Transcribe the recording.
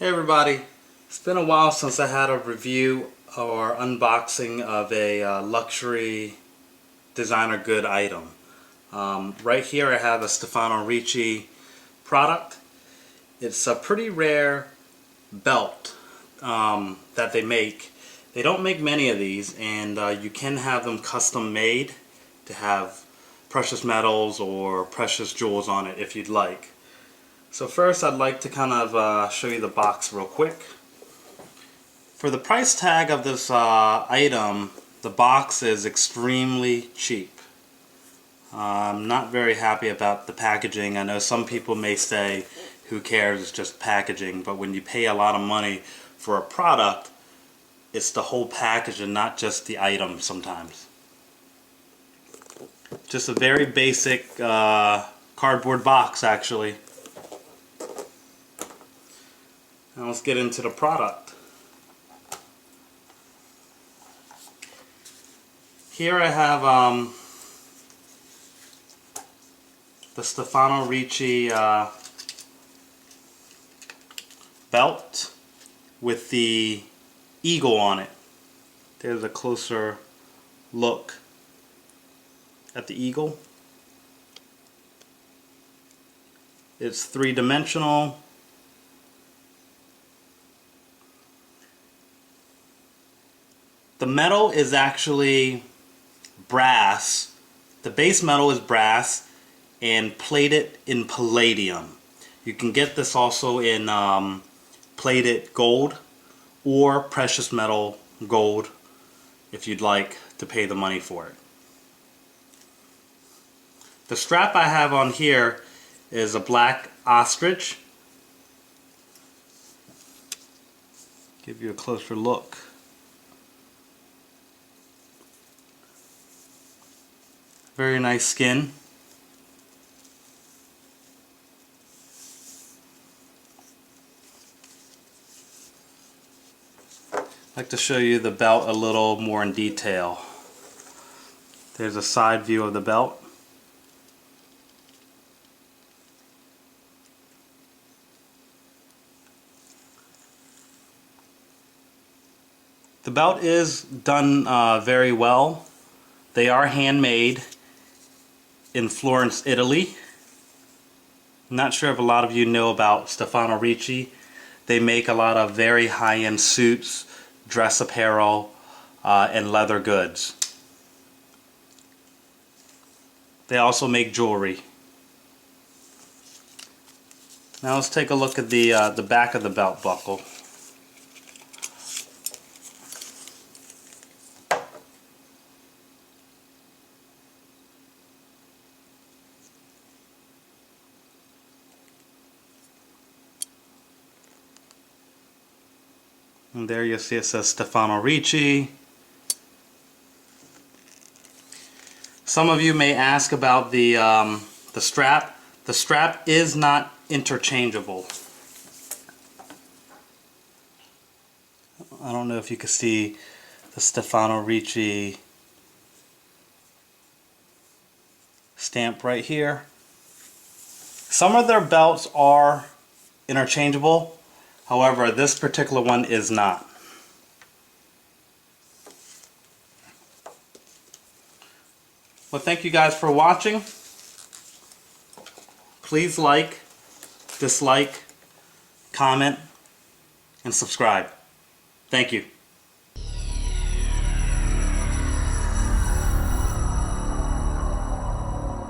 Hey everybody, it's been a while since I had a review or unboxing of a luxury designer good item. Right here I have a Stefano Ricci product. It's a pretty rare belt that they make. They don't make many of these, and you can have them custom made to have precious metals or precious jewels on it if you'd like. So first I'd like to kind of show you the box real quick. For the price tag of this item, the box is extremely cheap. I'm not very happy about the packaging. I know some people may say, who cares, it's just packaging, but when you pay a lot of money for a product, it's the whole package and not just the item sometimes. Just a very basic cardboard box actually. Now let's get into the product. Here I have the Stefano Ricci belt with the eagle on it. There's a closer look at the eagle. It's three-dimensional. The metal is actually brass. The base metal is brass and plated in palladium. You can get this also in plated gold or precious metal gold if you'd like to pay the money for it. The strap I have on here is a black ostrich. Give you a closer look. Very nice skin. I'd like to show you the belt a little more in detail. There's a side view of the belt. The belt is done very well. They are handmade in Florence, Italy. I'm not sure if a lot of you know about Stefano Ricci. They make a lot of very high-end suits, dress apparel, and leather goods. They also make jewelry. Now let's take a look at the back of the belt buckle. And there you'll see it says Stefano Ricci. Some of you may ask about the strap. The strap is not interchangeable. I don't know if you can see the Stefano Ricci stamp right here. Some of their belts are interchangeable. However, this particular one is not. Well, thank you guys for watching. Please like, dislike, comment, and subscribe. Thank you.